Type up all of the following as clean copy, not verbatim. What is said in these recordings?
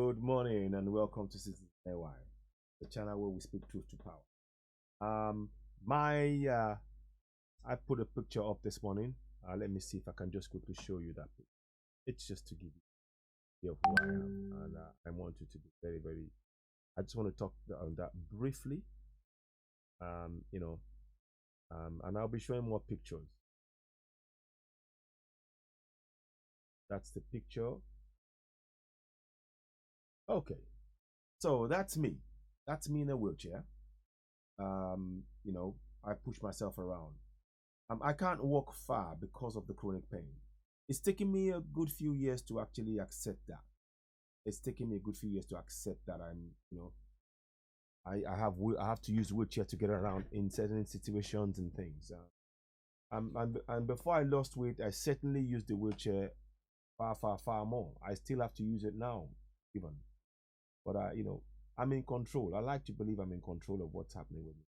Good morning and welcome to CitizenAY, the channel where we speak truth to power. I put a picture up this morning. Let me see if I can just quickly show you that picture. It's just to give you of who I am, and I want you to be very. I just want to talk on that briefly. And I'll be showing more pictures. That's the picture. Okay, so that's me. That's me in a wheelchair. I push myself around. I can't walk far because of the chronic pain. It's taken me a good few years to actually accept that. It's taken me a good few years to accept that I have to use wheelchair to get around in certain situations and things. And before I lost weight, I certainly used the wheelchair far more. I still have to use it now, even. But I'm in control. I like to believe I'm in control of what's happening with me.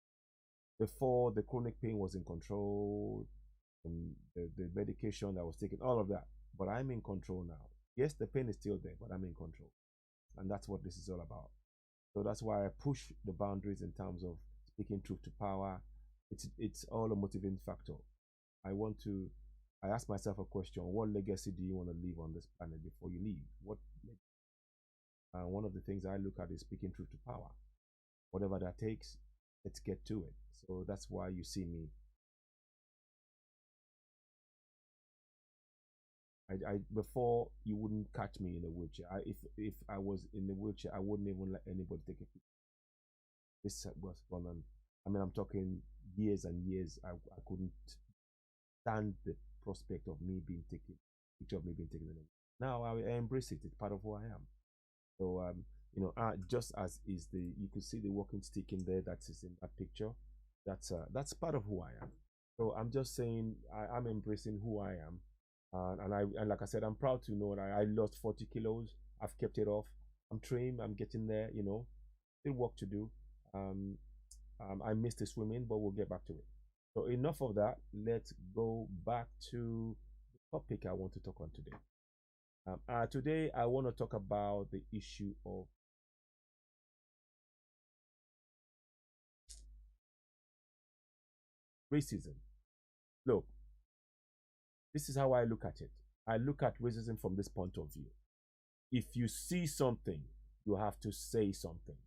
Before, the chronic pain was in control, and the medication I was taking, all of that. But I'm in control now. Yes, the pain is still there, but I'm in control. And that's what this is all about. So that's why I push the boundaries in terms of speaking truth to power. It's all a motivating factor. I ask myself a question: what legacy do you want to leave on this planet before you leave? One of the things I look at is speaking truth to power. Whatever that takes, let's get to it. So that's why you see me. Before, you wouldn't catch me in a wheelchair. If I was in the wheelchair, I wouldn't even let anybody take a picture. This was fun, and I'm talking years and years. I couldn't stand the prospect of me being taken in. Now I embrace it. It's part of who I am. So just as is you could see the walking stick in there that is in that picture. That's part of who I am. So I'm just saying I'm embracing who I am, and like I said, I'm proud to know that I lost 40 kilos. I've kept it off. I'm trim. I'm getting there. Still work to do. I missed the swimming, but we'll get back to it. So enough of that. Let's go back to the topic I want to talk on today. Today, I want to talk about the issue of racism. Look, this is how I look at it. I look at racism from this point of view. If you see something, you have to say something.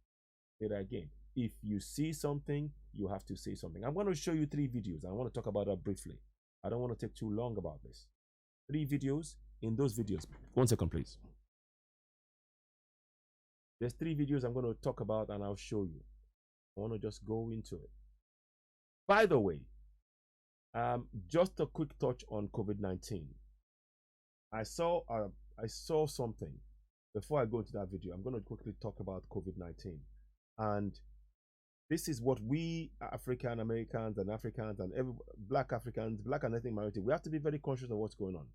Say that again. If you see something, you have to say something. I'm going to show you 3 videos. I want to talk about that briefly. I don't want to take too long about this. 3 videos. In those videos, 1 second, please. There's 3 videos I'm going to talk about, and I'll show you. I want to just go into it. By the way, just a quick touch on COVID-19. I saw something before I go into that video. I'm going to quickly talk about COVID-19, and this is what we African Americans and Africans and Black Africans, Black and ethnic minority, we have to be very conscious of what's going on.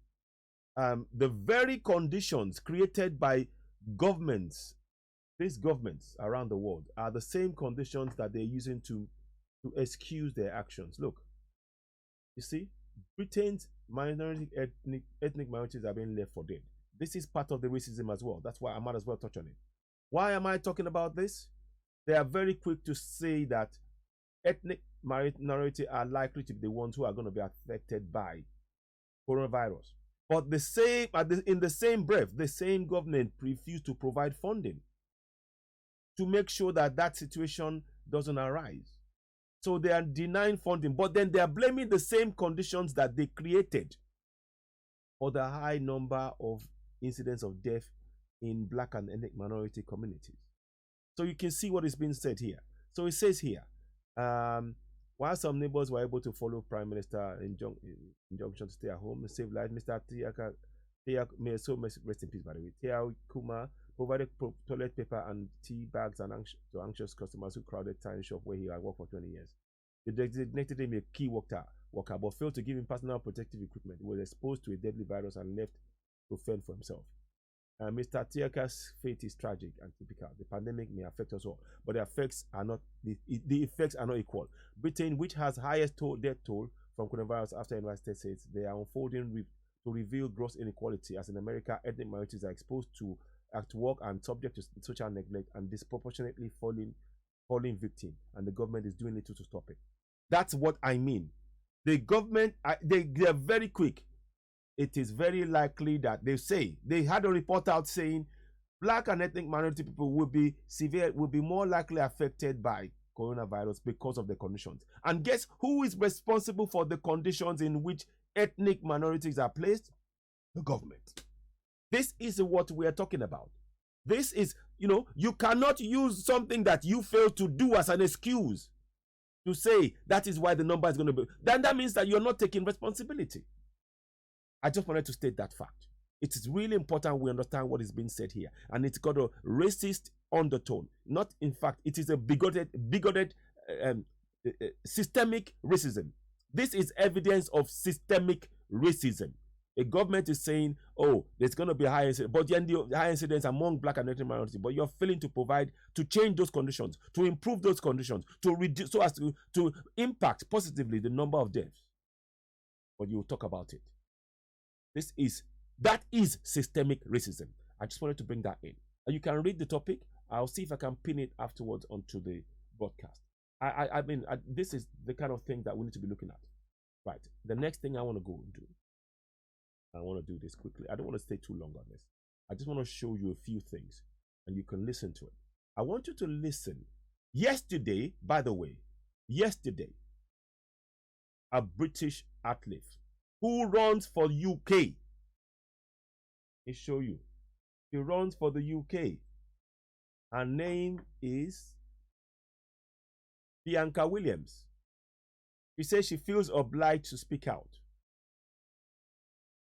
The very conditions created by governments, these governments around the world, are the same conditions that they're using to excuse their actions. Look, you see, Britain's ethnic minorities are being left for dead. This is part of the racism as well. That's why I might as well touch on it. Why am I talking about this? They are very quick to say that ethnic minority are likely to be the ones who are going to be affected by coronavirus. But in the same breath, the same government refused to provide funding to make sure that situation doesn't arise. So they are denying funding, but then they are blaming the same conditions that they created for the high number of incidents of death in Black and ethnic minority communities. So you can see what is being said here. So it says here, while some neighbors were able to follow Prime Minister injunction to stay at home and save lives, Mr. Tiaka, may so rest in peace, by the way, Tiao Kuma provided toilet paper and tea bags to anxious customers who crowded tiny shop where he had worked for 20 years. They designated him a key worker, but failed to give him personal protective equipment. He was exposed to a deadly virus and left to fend for himself. Mr. Tiaka's fate is tragic and typical. The pandemic may affect us all, but the effects are not equal. Britain, which has highest death toll from coronavirus after the United States, they are unfolding to reveal gross inequality. As in America, ethnic minorities are exposed to at work and subject to social neglect and disproportionately falling victim, and the government is doing little to stop it. That's what I mean. The government, they're very quick. It is very likely that they had a report out saying Black and ethnic minority people will be more likely affected by coronavirus because of the conditions. And guess who is responsible for the conditions in which ethnic minorities are placed? The government. This is what we are talking about. This is, you cannot use something that you failed to do as an excuse to say that is why the number is going to be. Then that means that you're not taking responsibility. I just wanted to state that fact. It is really important we understand what is being said here. And it's got a racist undertone. Not, in fact, it is a bigoted systemic racism. This is evidence of systemic racism. A government is saying, oh, there's going to be high incidence, but then the high incidence among Black and ethnic minorities, but you're failing to provide, to change those conditions, to improve those conditions, to reduce, so as to impact positively the number of deaths. But you'll talk about it. That is systemic racism. I just wanted to bring that in. And you can read the topic. I'll see if I can pin it afterwards onto the broadcast. I mean, this is the kind of thing that we need to be looking at. Right. The next thing I want to go and do. I want to do this quickly. I don't want to stay too long on this. I just want to show you a few things and you can listen to it. I want you to listen. Yesterday, by the way, a British athlete who runs for UK. Let me show you. She runs for the UK. Her name is Bianca Williams. She says she feels obliged to speak out.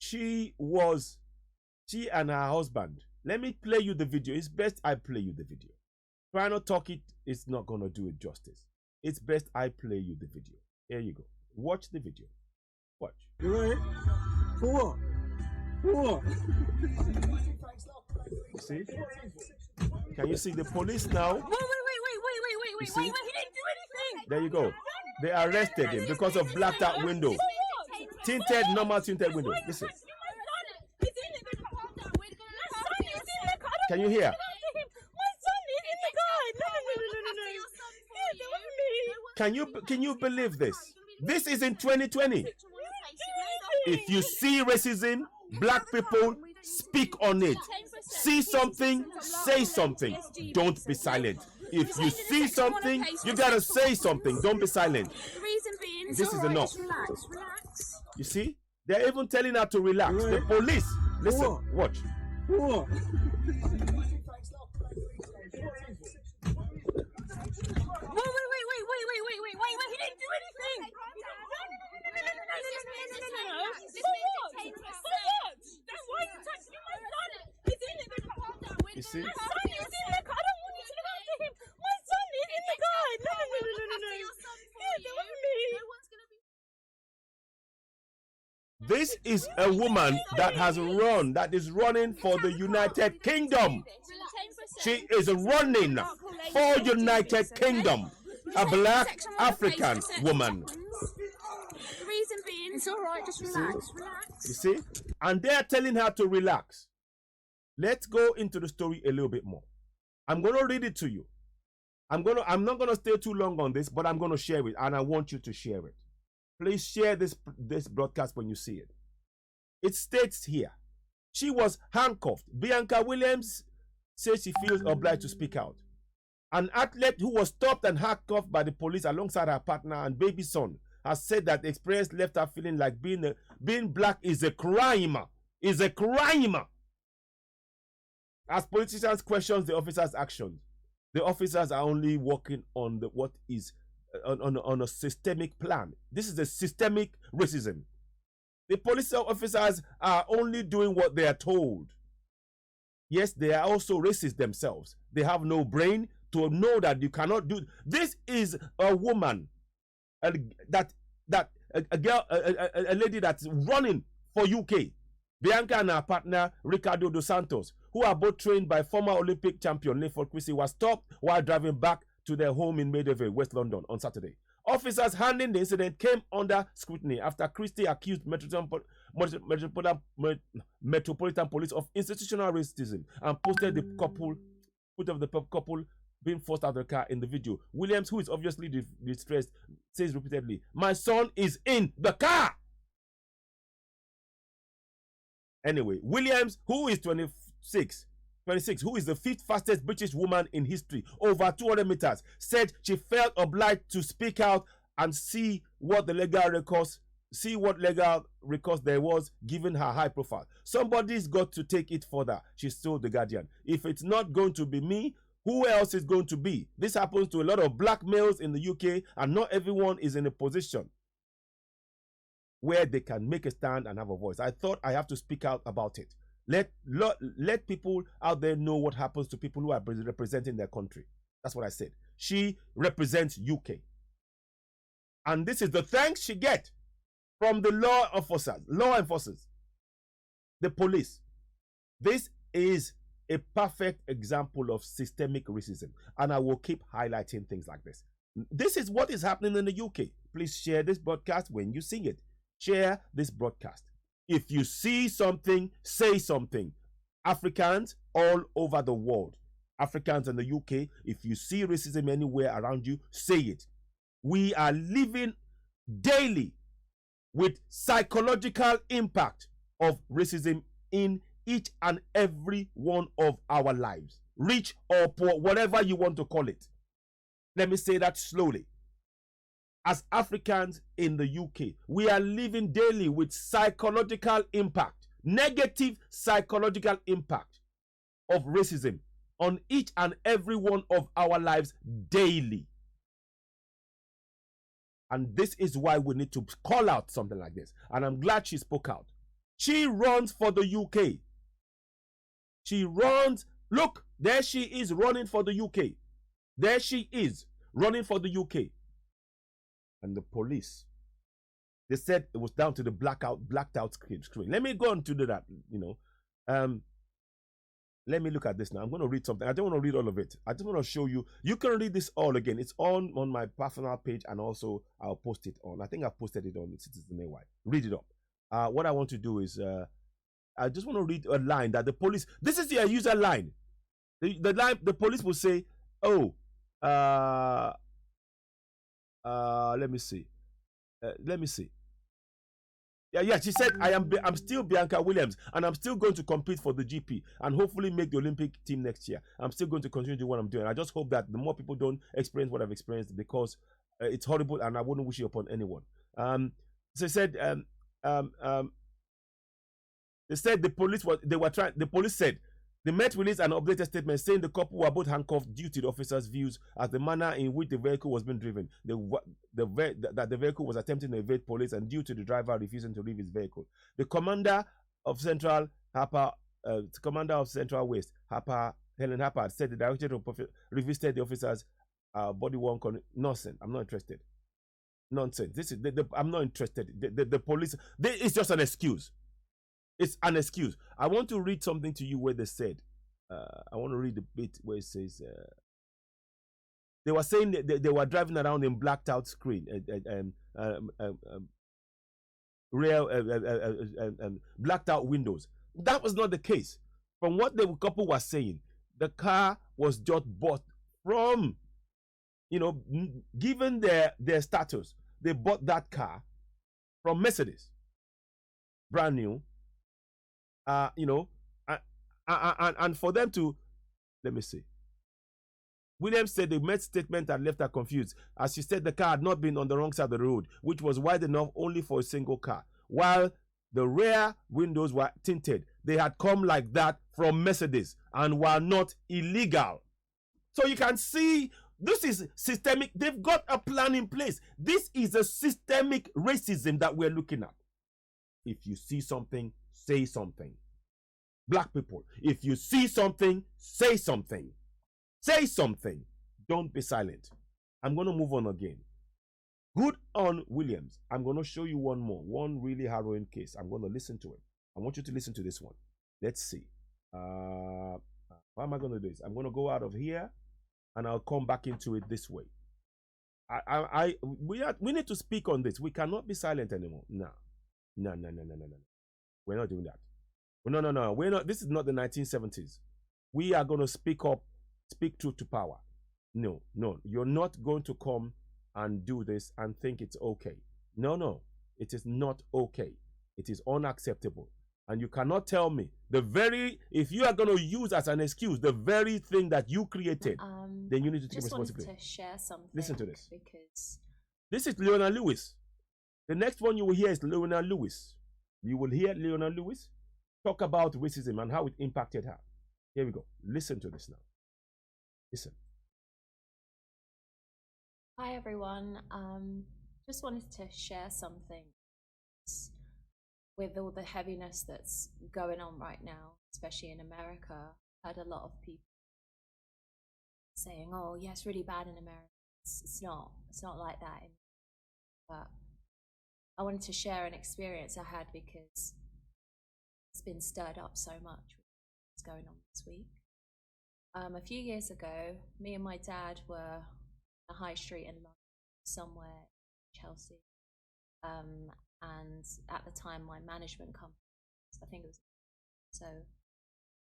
She and her husband. Let me play you the video. It's best I play you the video. Try not talk it, it's not going to do it justice. It's best I play you the video. Here you go. Watch the video. Watch. You ready? For what? See? Can you see the police now? Wait. He didn't do anything. There you go. They arrested him because of blacked out window. Tinted, normal tinted window. Listen. Can you hear? My son is in the car. No. Can you believe this? This is in 2020. If you see racism, Black people, speak on it. See something, say something. Don't be silent. If you see something, you gotta say something. Don't be silent. The reason being, this is enough. Relax. You see? They're even telling her to relax. The police. Listen, watch. What? Wait. He didn't do anything. That's why you touched my son. He's in the car. You see? My son is in the car. I don't want you to look after him. My son is in the car. No. This is a woman that is running for the United Kingdom. She is running for United Kingdom. A Black African woman. The reason being, it's all right, just relax. You see? And they're telling her to relax. Let's go into the story a little bit more. I'm going to read it to you. I'm not going to stay too long on this, but I'm going to share it, and I want you to share it. Please share this broadcast when you see it. It states here, she was handcuffed. Bianca Williams says she feels obliged to speak out. An athlete who was stopped and handcuffed by the police alongside her partner and baby son has said that the experience left her feeling like being Black is a crime. Is a crime. As politicians question the officers' actions, the officers are only working on on a systemic plan. This is a systemic racism. The police officers are only doing what they are told. Yes, they are also racist themselves. They have no brain to know that you cannot do. This is a woman, a lady that's running for UK. Bianca and her partner Ricardo dos Santos, who are both trained by former Olympic champion Leiford Christie, was stopped while driving back to their home in Maidavale, West London Metropolitan Police of institutional racism and posted the couple, couple being forced out of the car in the video. Williams, who is obviously distressed, says repeatedly, "My son is in the car." Anyway, Williams, who is 26, who is the fifth fastest British woman in history, over 200 meters, said she felt obliged to speak out and see what legal recourse there was given her high profile. "Somebody's got to take it further," she told The Guardian. "If it's not going to be me, who else is going to be? This happens to a lot of black males in the UK, and not everyone is in a position where they can make a stand and have a voice. I thought I have to speak out about it. Let people out there know what happens to people who are representing their country." That's what I said. She represents UK. And this is the thanks she gets from the law enforcers, the police. This is a perfect example of systemic racism, and I will keep highlighting things like this. This is what is happening in the UK. Please share this broadcast when you see it. Share this broadcast. If you see something, say something. Africans all over the world, Africans in the UK, if you see racism anywhere around you, say it. We are living daily with psychological impact of racism in each and every one of our lives, rich or poor, whatever you want to call it. Let me say that slowly. As Africans in the UK, we are living daily with psychological impact, negative psychological impact of racism on each and every one of our lives daily. And this is why we need to call out something like this. And I'm glad she spoke out. She runs for the UK. She runs. Look, there she is running for the UK. There she is running for the UK. And the police, they said it was down to the blacked out screen. Let me go on to do that, let me look at this now. I'm going to read something. I don't want to read all of it. I just want to show you. You can read this all again. It's on my personal page, and also I'll post it on. I think I've posted it on CitizenAY. Read it up. What I want to do is, I just want to read a line that the police, this is their user line. The line, the police will say, "Oh, let me see. Yeah, she said, I'm still Bianca Williams, and I'm still going to compete for the GP and hopefully make the Olympic team next year. I'm still going to continue to do what I'm doing. I just hope that the more people don't experience what I've experienced, because it's horrible and I wouldn't wish it upon anyone." So said, they said the police said the Met released an updated statement saying the couple were both handcuffed due to the officers' views as the manner in which the vehicle was being driven. That the vehicle was attempting to evade police, and due to the driver refusing to leave his vehicle. The commander of Central West, Helen Harper, said the director revisited the officers' body worn nonsense. I'm not interested. Nonsense. This is I'm not interested. The police. It's just an excuse. It's an excuse. I want to read something to you where they said, I want to read the bit where it says, they were saying that they were driving around in blacked out screen, blacked out windows. That was not the case. From what the couple was saying, the car was just bought from, given their status, they bought that car from Mercedes, brand new. And for them to, let me see. Williams said the Met statement had left her confused, as she said the car had not been on the wrong side of the road, which was wide enough only for a single car. While the rear windows were tinted, they had come like that from Mercedes and were not illegal. So you can see this is systemic. They've got a plan in place. This is a systemic racism that we're looking at. If you see something, say something. Black people, if you see something, say something. Say something. Don't be silent. I'm going to move on again. Good on Williams. I'm going to show you one more. One really harrowing case. I'm going to listen to it. I want you to listen to this one. Let's see. How am I going to do this? I'm going to go out of here and I'll come back into it this way. We need to speak on this. We cannot be silent anymore. No. We're not doing that. No. We're not. This is not the 1970s. We are going to speak up, speak truth to power. No. You're not going to come and do this and think it's okay. No. It is not okay. It is unacceptable. And you cannot tell me if you are going to use as an excuse the very thing that you created, then you need to take responsibility. Just wanted to share something. Listen to this. Because this is Leona Lewis. The next one you will hear is Leona Lewis. You will hear Leona Lewis talk about racism and how it impacted her. Here we go. Listen to this now. Listen. Hi everyone. Just wanted to share something. With all the heaviness that's going on right now, especially in America, I've had a lot of people saying, "Oh, yeah, it's really bad in America." It's not like that. But I wanted to share an experience I had because it's been stirred up so much with what's going on this week. A few years ago, me and my dad were on a high street in London, somewhere in Chelsea. And at the time, my management company, I think it was, so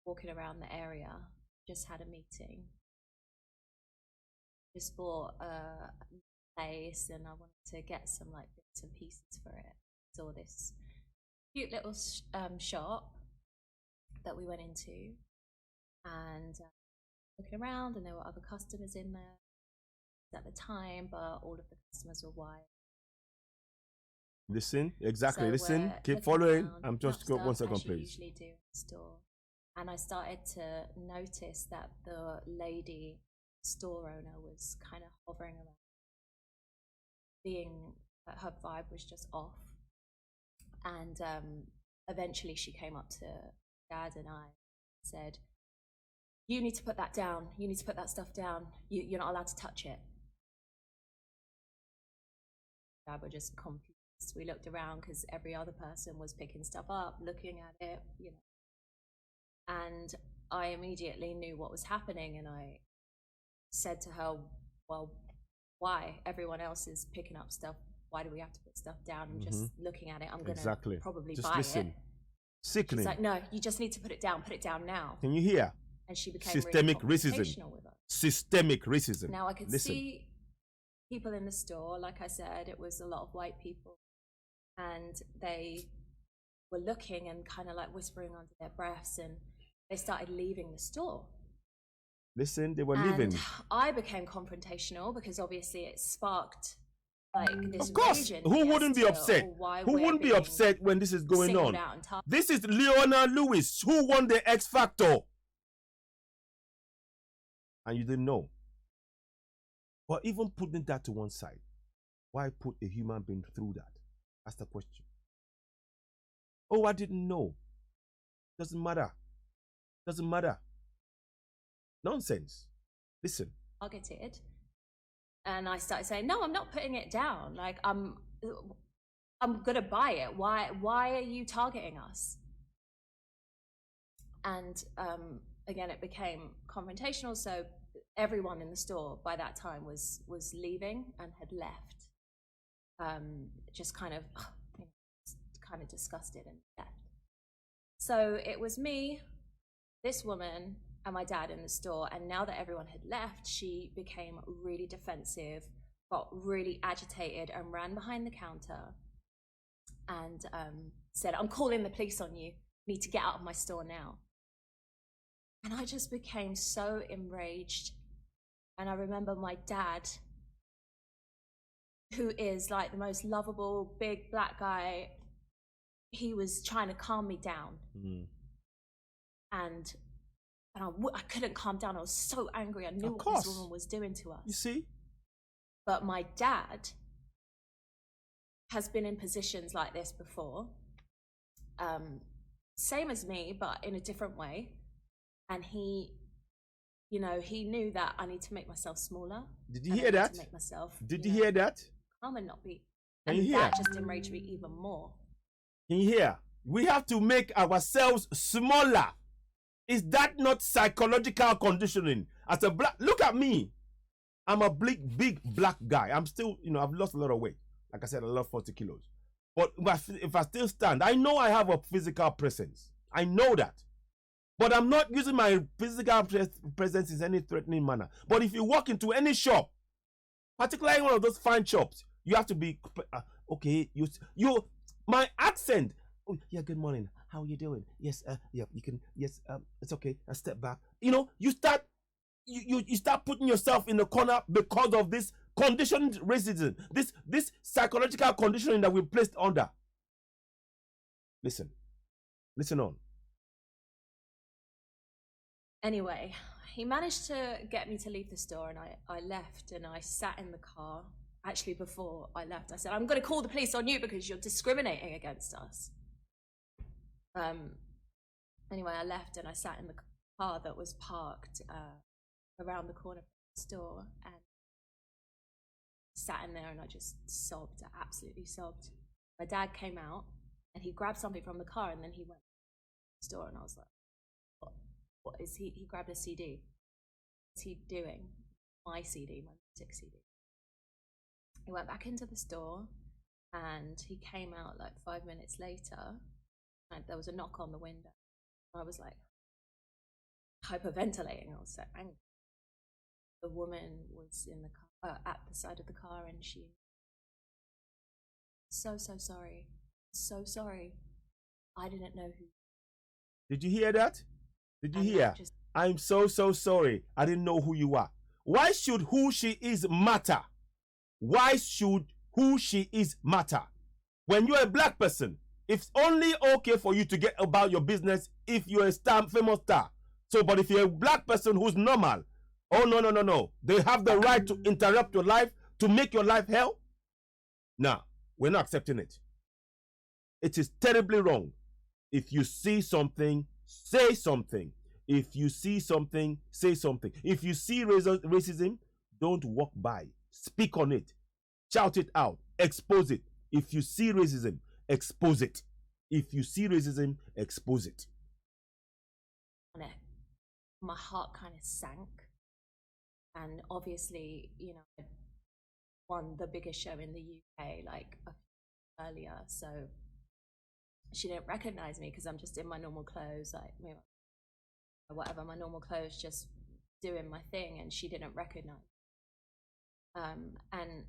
walking around the area, just had a meeting. Just bought a place and I wanted to get some like bits and pieces for it. Saw this cute little shop that we went into and looking around, and there were other customers in there at the time, but all of the customers were white. Listen, exactly. So listen, keep following. I'm just go 1 second, please. Usually do in the store, and I started to notice that the lady store owner was kind of hovering around, her vibe was just off. And eventually, she came up to Dad and I, and said, "You need to put that down. You need to put that stuff down. You're not allowed to touch it." Dad were just confused. We looked around because every other person was picking stuff up, looking at it, and I immediately knew what was happening, and I said to her, "Well, why? Everyone else is picking up stuff. Why do we have to put stuff down?" And just looking at it, I'm going to probably just buy listen. it. Sickening. She's like, "No, you just need to put it down now." Can you hear? And she became systemic really racism. with us. Systemic racism. Now I could see people in the store. Like I said, it was a lot of white people. And they were looking and kind of like whispering under their breaths, and they started leaving the store. Listen, they were leaving. I became confrontational because obviously it sparked like this. Of course, who wouldn't be upset? Who wouldn't be upset when this is going on? This is Leona Lewis, who won the X Factor. And you didn't know. But even putting that to one side, why put a human being through that? That's the question. Oh, I didn't know. Doesn't matter. Doesn't matter. Nonsense. Listen. Targeted. And I started saying, "No, I'm not putting it down. Like I'm gonna buy it. Why are you targeting us?" And again, it became confrontational. So everyone in the store by that time was leaving and had left. Just kind of disgusted and left. So it was me, this woman, and my dad in the store. And now that everyone had left, she became really defensive, got really agitated, and ran behind the counter and said, "I'm calling the police on you. You need to get out of my store now." And I just became so enraged. And I remember my dad, who is like the most lovable big black guy, he was trying to calm me down. And I couldn't calm down. I was so angry. I knew what this woman was doing to us. You see? But my dad has been in positions like this before. Same as me, but in a different way. And he knew that I need to make myself smaller. Did you hear that? To make myself, Did you hear that? Calm and not be. Can and you hear? That just enraged me even more. Can you hear? We have to make ourselves smaller. Is that not psychological conditioning? As a black, look at me. I'm a big black guy. I'm still, I've lost a lot of weight. Like I said, I lost 40 kilos. But if I still stand, I know I have a physical presence. I know that. But I'm not using my physical presence in any threatening manner. But if you walk into any shop, particularly one of those fine shops, you have to be okay. My accent. Oh yeah, good morning. How are you doing? Yes, yeah, you can. Yes, it's okay. I step back. You know, you start putting yourself in the corner because of this conditioned racism, this psychological conditioning that we're placed under. Listen on. Anyway, he managed to get me to leave the store, and I left, and I sat in the car. Actually, before I left, I said, I'm going to call the police on you because you're discriminating against us. Anyway, I left, and I sat in the car that was parked around the corner from the store, and sat in there, and I just sobbed. I absolutely sobbed. My dad came out, and he grabbed something from the car, and then he went to the store, and I was like, what is he? He grabbed a CD. What's he doing? My CD, my music CD. He went back into the store, and he came out like 5 minutes later, and there was a knock on the window. I was like hyperventilating. I was so angry. The woman was in the car, at the side of the car, and she, so sorry, so sorry. I didn't know who. Did you hear that? Did you hear? I'm so sorry. I didn't know who you are. Why should who she is matter? Why should who she is matter? When you're a black person, it's only okay for you to get about your business if you're a star, famous star. So, but if you're a black person who's normal, oh no. They have the right to interrupt your life, to make your life hell. Nah, we're not accepting it. It is terribly wrong. If you see something, say something. If you see something, say something. If you see racism, don't walk by. Speak on it. Shout it out. Expose it. If you see racism, expose it. If you see racism, expose it. My heart kind of sank. And obviously, you know, I won the biggest show in the UK like earlier. So she didn't recognize me because I'm just in my normal clothes, like whatever, my normal clothes, just doing my thing, and she didn't recognize. And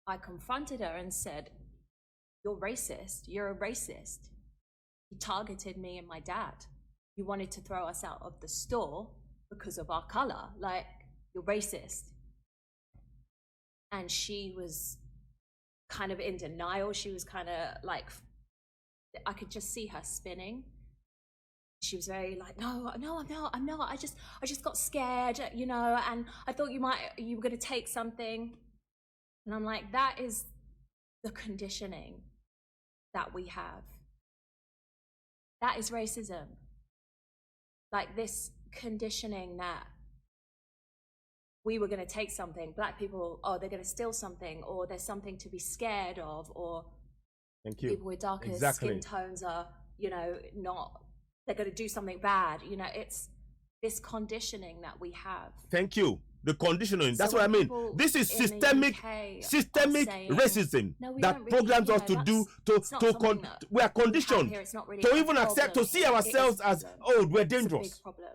I confronted her and said, "You're racist. You're a racist. You targeted me and my dad. You wanted to throw us out of the store because of our color. Like, you're racist." And she was kind of in denial. She was kind of like, I could just see her spinning. She was very like, no, I'm not. I just got scared, you know, and I thought you were going to take something. And I'm like, that is the conditioning that we have. That is racism. Like, this conditioning that we were going to take something, black people, oh, they're going to steal something, or there's something to be scared of, or thank you, people with darker skin tones are, you know, not, they're going to do something bad. You know, it's this conditioning that we have. Thank you. The conditioning. So that's what I mean. This is systemic racism that programs us to do. We are conditioned really to even accept, to see ourselves as, oh, we're dangerous. It's a big problem.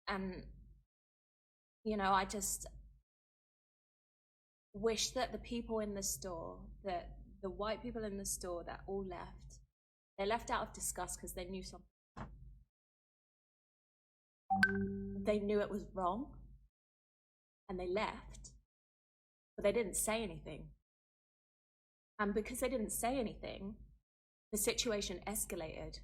And, you know, I just wish that the people in the store, that the white people in the store that all left, they left out of disgust because they knew something. They knew it was wrong, and they left, but they didn't say anything. And because they didn't say anything, the situation escalated.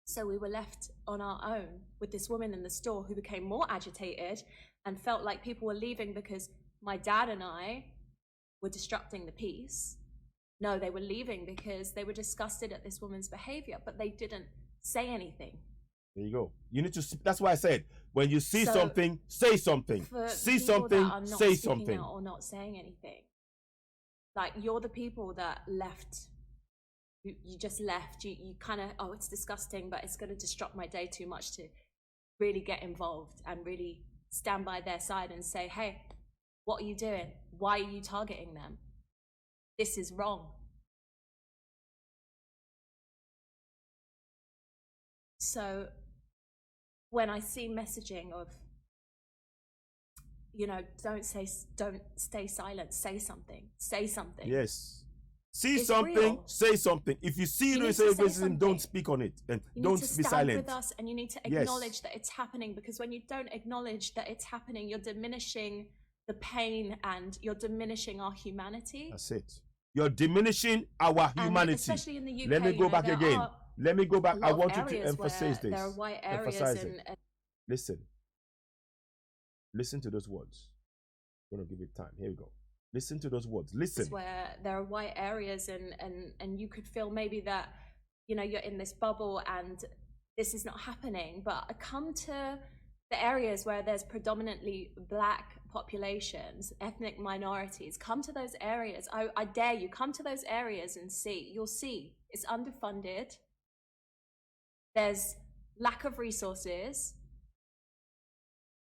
So we were left on our own with this woman in the store who became more agitated and felt like people were leaving because my dad and I were disrupting the peace. No, they were leaving because they were disgusted at this woman's behavior, but they didn't say anything. There you go. You need to, that's why I said, when you see something, say something. See something, say something. Or not saying anything. Like, you're the people that left. You just left. You kind of, oh, it's disgusting, but it's going to disrupt my day too much to really get involved and really stand by their side and say, hey, what are you doing? Why are you targeting them? this is wrong. So when I see messaging of, you know, don't stay silent, say something, say something. Yes. See It's something, real. say something. If you see You need racism, to say something. don't speak on it, and You don't need to be stand silent. with us, and you need to Yes. acknowledge that it's happening, because when you don't acknowledge that it's happening, you're diminishing the pain and you're diminishing our humanity. That's it. You're diminishing our And humanity. especially in the UK, Let me go back there again. are Let me go back. a lot I of want you to areas emphasize where this. there are white areas Emphasize it. and Listen. Listen to those words. I'm going to give it time. Here we go. Listen to those words. Listen. where there are white areas and you could feel maybe that, you know, you're in this bubble and this is not happening, but come to the areas where there's predominantly black populations, ethnic minorities. Come to those areas. I dare you, come to those areas and see. You'll see it's underfunded. There's lack of resources.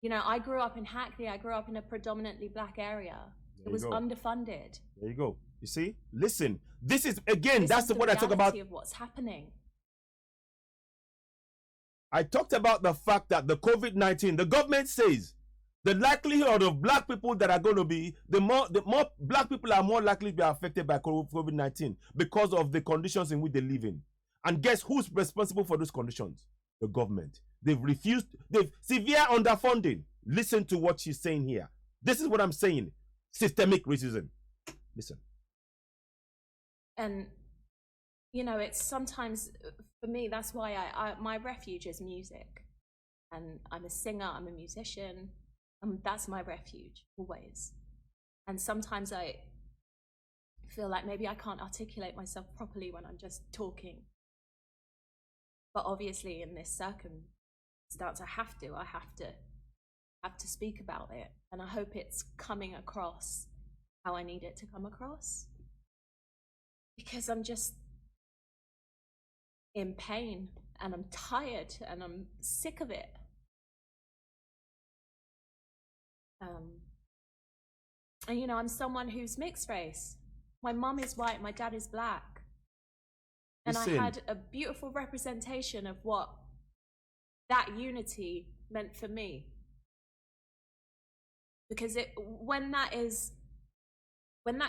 You know, I grew up in Hackney. I grew up in a predominantly black area. It was underfunded. There you go. You see? Listen. This is, again, This that's is what I talk about. of what's happening. I talked about the fact that the COVID-19, the government says the likelihood of black people that are going to be, the more black people are more likely to be affected by COVID-19 because of the conditions in which they live in. And guess who's responsible for those conditions? The government. They've refused, they've severe underfunding. Listen to what she's saying here. This is what I'm saying. Systemic racism. Listen. And, you know, it's sometimes, for me, that's why my refuge is music. And I'm a singer, I'm a musician, and that's my refuge, always. And sometimes I feel like maybe I can't articulate myself properly when I'm just talking. But obviously in this circumstance, I have to speak about it. And I hope it's coming across how I need it to come across. Because I'm just in pain and I'm tired and I'm sick of it. And you know, I'm someone who's mixed race. My mum is white, my dad is black. And I had a beautiful representation of what that unity meant for me. Because when that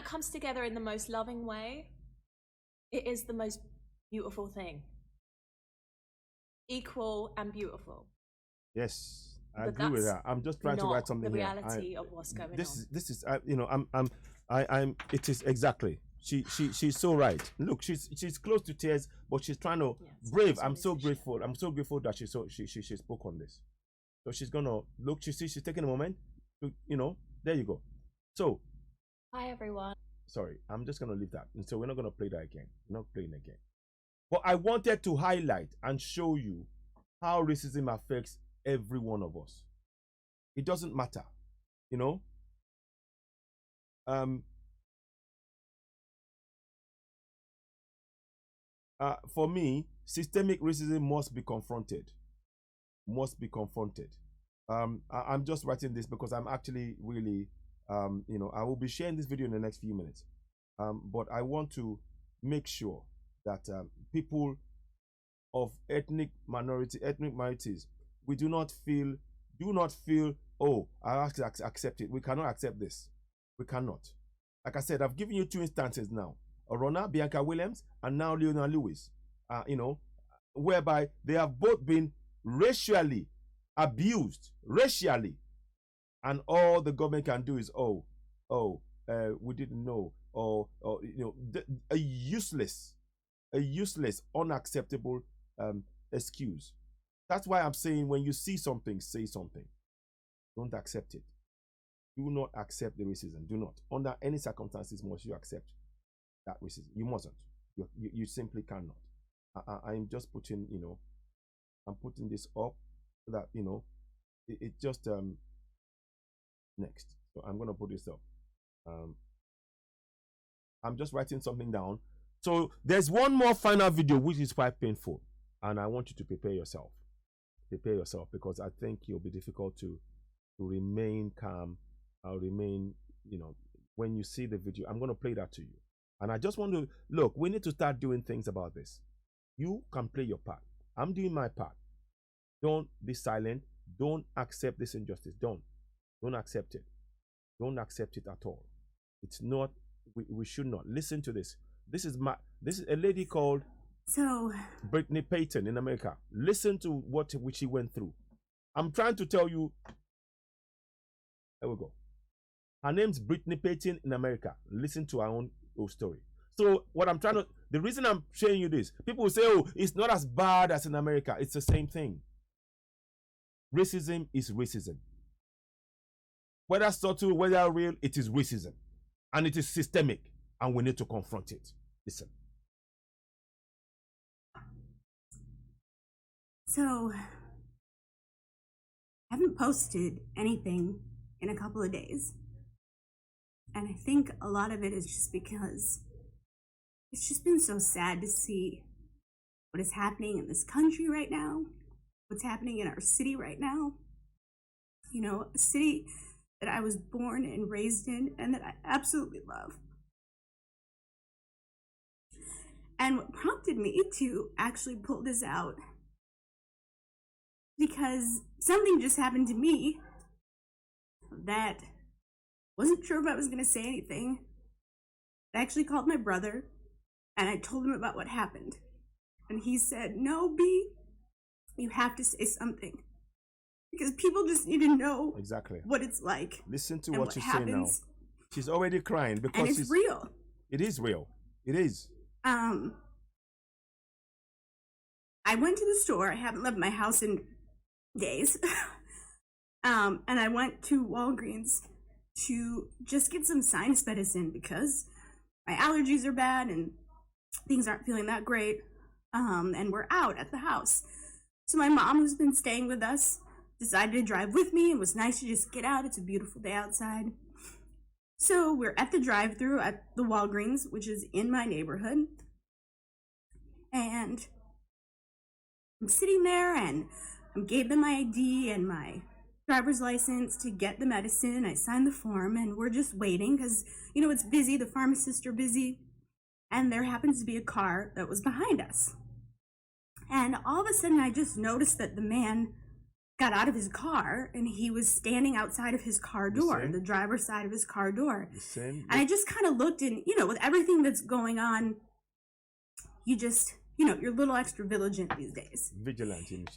comes together in the most loving way, it is the most beautiful thing. Equal and beautiful. Yes, I agree with that. I'm just trying to write something here. The reality of what's going on. This is you know, it is exactly. She's so right. Look, she's close to tears, but she's trying to brave. I'm so grateful. I'm so grateful that she spoke on this. So she's gonna look. She's taking a moment. You know, there you go. So, hi everyone. Sorry, I'm just gonna leave that, and so we're not gonna play that again. We're not playing again. But I wanted to highlight and show you how racism affects every one of us. It doesn't matter, you know. For me, systemic racism must be confronted. Must be confronted. I'm just writing this because I'm actually really, you know, I will be sharing this video in the next few minutes. But I want to make sure that people of ethnic minorities, we do not feel, oh, I have to accept it. We cannot accept this. We cannot. Like I said, I've given you two instances now. Orona, Bianca Williams, and now Leona Lewis, you know, whereby they have both been racially abused, and all the government can do is, we didn't know, or you know, a useless, unacceptable excuse. That's why I'm saying, when you see something, say something. Don't accept it. Do not accept the racism. Do not. Under any circumstances must you accept that racism. You mustn't. You simply cannot. I'm just putting, you know, I'm putting this up so that, you know, it just next. So I'm gonna put this up. I'm just writing something down. So there's one more final video which is quite painful, and I want you to prepare yourself. Prepare yourself, because I think it'll be difficult to remain calm. I'll remain, you know, when you see the video. I'm gonna play that to you. And I just want to look, we need to start doing things about this. You can play your part. I'm doing my part. Don't be silent. Don't accept this injustice. Don't accept it. Don't accept it at all. It's not, we should not. Listen to this. This is a lady called Brittany Payton in America. Listen to what she went through. I'm trying to tell you. There we go. Her name's Brittany Payton in America. Listen to her own story. So the reason I'm showing you this, people will say, oh, it's not as bad as in America. It's the same thing. Racism is racism. Whether subtle, whether real, it is racism. And it is systemic. And we need to confront it. Listen. So, I haven't posted anything in a couple of days. And I think a lot of it is just because it's just been so sad to see what is happening in this country right now, what's happening in our city right now. You know, a city that I was born and raised in and that I absolutely love. And what prompted me to actually pull this out, because something just happened to me that wasn't sure if I was going to say anything. I actually called my brother and I told him about what happened. And he said, no, B, you have to say something. Because people just need to know exactly what it's like. Listen to what she's saying now. She's already crying because and it's real. It is real. It is. I went to the store. I haven't left my house in days. And I went to Walgreens to just get some sinus medicine because my allergies are bad and things aren't feeling that great. And we're out at the house. So my mom, who's been staying with us, decided to drive with me. It was nice to just get out. It's a beautiful day outside. So we're at the drive-thru at the Walgreens, which is in my neighborhood. And I'm sitting there and I gave them my ID and my driver's license to get the medicine. I signed the form and we're just waiting because, you know, it's busy. The pharmacists are busy. And there happens to be a car that was behind us. And all of a sudden I just noticed that the man got out of his car and he was standing outside of his car door, the driver's side of his car door. And I just kind of looked and, you know, with everything that's going on, you just, you know, you're a little extra vigilant these days.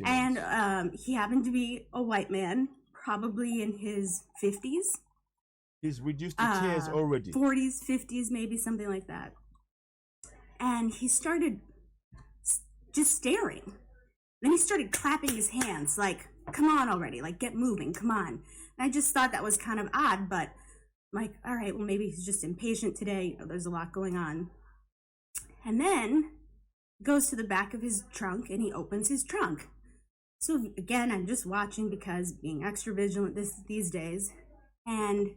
And he happened to be a white man, probably in his 50s. He's reduced to tears already. 40s, 50s, maybe something like that. And he started just staring. Then he started clapping his hands like, come on already, like get moving, come on. And I just thought that was kind of odd, but I'm like, all right, well maybe he's just impatient today. You know, there's a lot going on. And then goes to the back of his trunk and he opens his trunk. So again, I'm just watching because being extra vigilant these days. And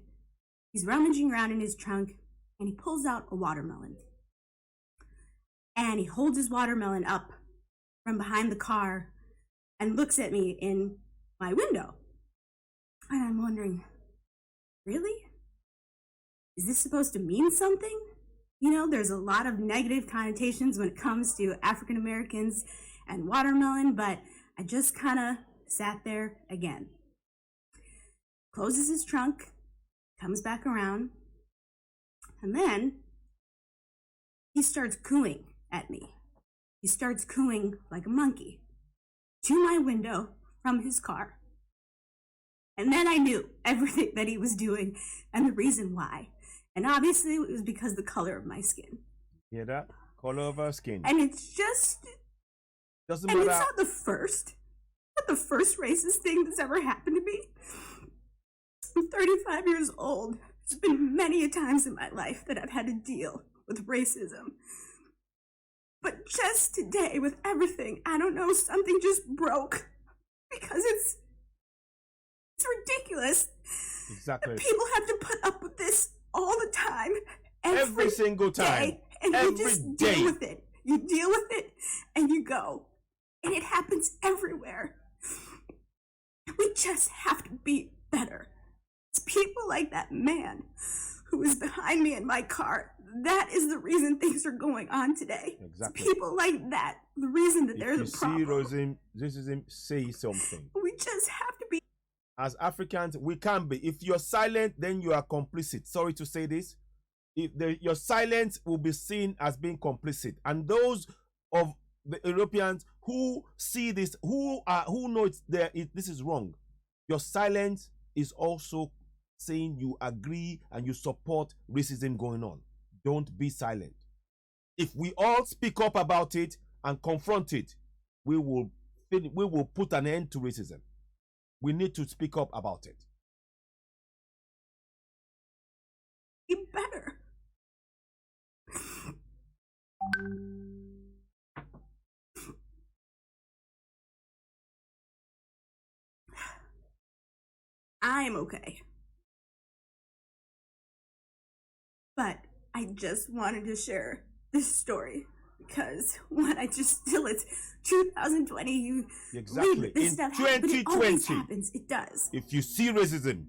he's rummaging around in his trunk and he pulls out a watermelon. And he holds his watermelon up from behind the car and looks at me in my window. And I'm wondering, really? Is this supposed to mean something? You know, there's a lot of negative connotations when it comes to African Americans and watermelon, but I just kind of sat there again. Closes his trunk, comes back around, and then he starts cooing at me. He starts cooing like a monkey to my window from his car. And then I knew everything that he was doing and the reason why. And obviously it was because of the color of my skin. Hear that? Color of our skin. And it's just... Doesn't and matter. it's not the first racist thing that's ever happened to me. I'm 35 years old. There's been many a times in my life that I've had to deal with racism. But just today, with everything, I don't know, something just broke. Because it's ridiculous. Exactly. That people have to put up with this all the time. Every single time. Day, and you just deal with it. You deal with it and you go. And it happens everywhere. We just have to be better. It's people like that man who is behind me in my car. That is the reason things are going on today. Exactly. It's people like that, the reason that there's a problem. If you see racism, say something. We just have to be. As Africans, we can't be. If you're silent, then you are complicit. Sorry to say this. Your silence will be seen as being complicit. And those of the Europeans who see this, who know this is wrong, your silence is also saying you agree and you support racism going on. Don't be silent. If we all speak up about it and confront it, we will put an end to racism. We need to speak up about it. Be better. I'm okay. But I just wanted to share this story because it's 2020. You exactly read this in stuff 2020 it always happens. It does. If you see racism,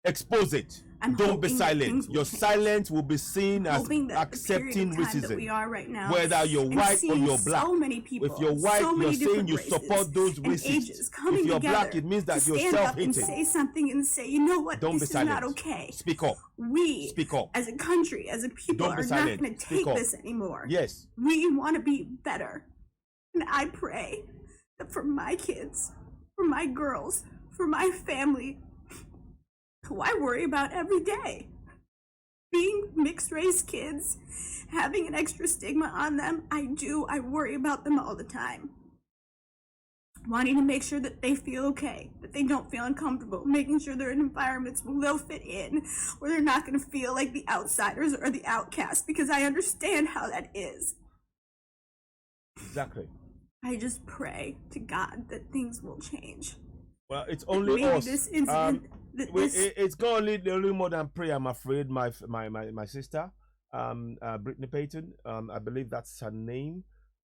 expose it. I'm Don't be hoping that silent. things will Your change. silence will be seen as Hoping that accepting the period of time that racism. we are right now, Whether you're and white or seeing you're black. so many people, If you're white, so you're many saying different you races support those and racists. ages coming If you're together black, it means that to you're stand up and self-hating. say something and say, you know what, Don't this be silent. is not okay. Speak up. We, Speak up. as a country, as a people, Don't be are silent. not going to Speak take up. this anymore. Yes. We want to be better. And I pray that for my kids, for my girls, for my family, who I worry about every day, being mixed race kids, having an extra stigma on them, I worry about them all the time. Wanting to make sure that they feel okay, that they don't feel uncomfortable, making sure they're in environments where they'll fit in, where they're not going to feel like the outsiders or the outcasts, because I understand how that is. Exactly. I just pray to God that things will change. Well, it's only Maybe us. this incident, It's going to need a little more than prayer, I'm afraid. My sister, Brittany Payton, I believe that's her name.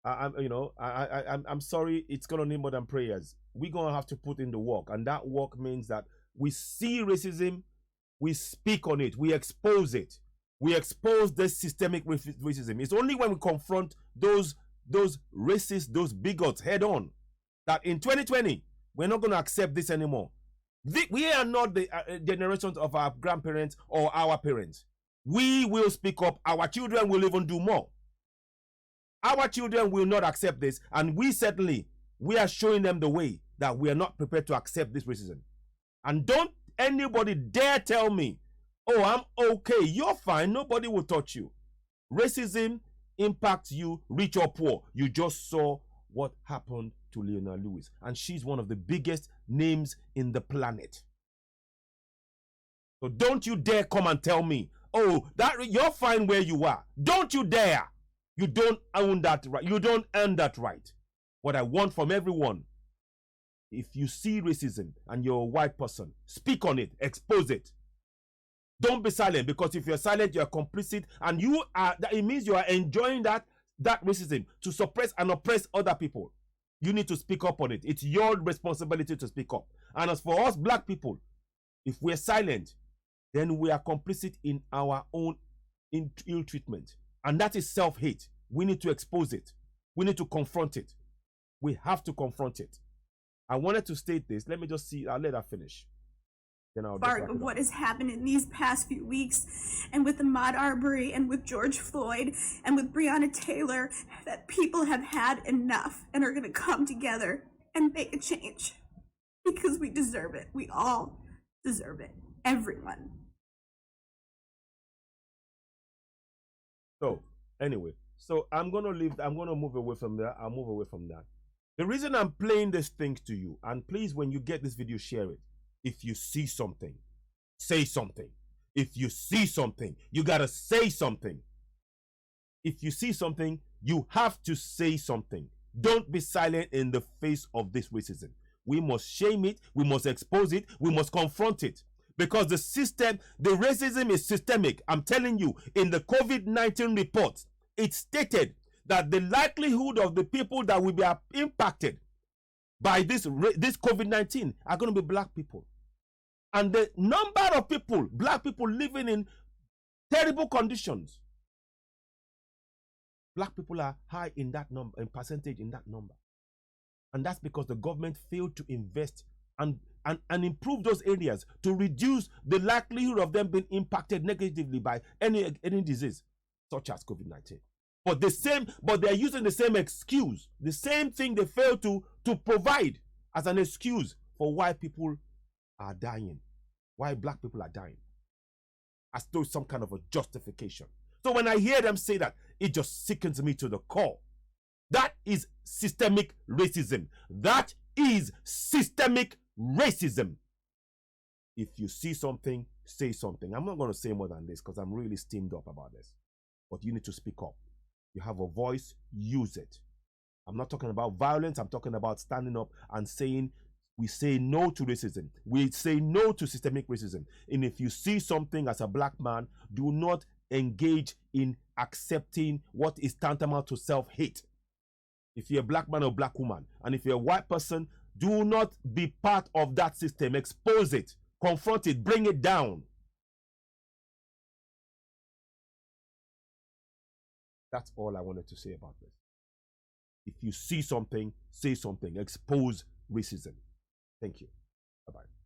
I'm sorry. It's going to need more than prayers. We're going to have to put in the work, and that work means that we see racism, we speak on it, we expose it, we expose this systemic racism. It's only when we confront those racists, those bigots head on, that in 2020 we're not going to accept this anymore. We are not the generations of our grandparents or our parents. We will speak up. Our children will even do more. Our children will not accept this, and we are showing them the way that we are not prepared to accept this racism. And don't anybody dare tell me, oh, I'm okay, you're fine, nobody will touch you. Racism impacts you, rich or poor. You just saw what happened to Leona Lewis, and she's one of the biggest names in the planet. So don't you dare come and tell me, oh, that you're fine where you are. Don't you dare. You don't own that right. You don't earn that right. What I want from everyone, if you see racism and you're a white person, speak on it, expose it. Don't be silent, because if you're silent, you're complicit, and it means you are enjoying that racism to suppress and oppress other people. You need to speak up on it. It's your responsibility to speak up. And as for us black people, if we're silent, then we are complicit in our own ill treatment. And that is self-hate. We need to expose it. We need to confront it. We have to confront it. I wanted to state this. Let me just see. I'll let her finish. Then I'll part of what has happened in these past few weeks, and with Ahmaud Arbery and with George Floyd and with Breonna Taylor, that people have had enough and are going to come together and make a change, because we deserve it. We all deserve it. Everyone. So anyway, I'm going to move away from that. I'll move away from that. The reason I'm playing this thing to you, and please, when you get this video, share it. If you see something, say something. If you see something, you got to say something. If you see something, you have to say something. Don't be silent in the face of this racism. We must shame it. We must expose it. We must confront it. Because the racism is systemic. I'm telling you, in the COVID-19 report, it stated that the likelihood of the people that will be impacted by this COVID-19 are going to be black people. And the number of people, black people living in Terrible conditions. Black people are high in that number, in percentage in that number. And that's because the government failed to invest and improve those areas to reduce the likelihood of them being impacted negatively by any disease, such as COVID-19. But they're using the same excuse, the same thing they failed to provide as an excuse for why people are dying, why black people are dying, as though some kind of a justification. So when I hear them say that, it just sickens me to the core. That is systemic racism. That is systemic racism. If you see something, say something. I'm not going to say more than this because I'm really steamed up about this. But you need to speak up. You have a voice, use it. I'm not talking about violence. I'm talking about standing up and saying, we say no to racism. We say no to systemic racism. And if you see something as a black man, do not engage in accepting what is tantamount to self-hate. If you're a black man or black woman, and if you're a white person, do not be part of that system. Expose it, confront it, bring it down. That's all I wanted to say about this. If you see something, say something. Expose racism. Thank you. Bye-bye.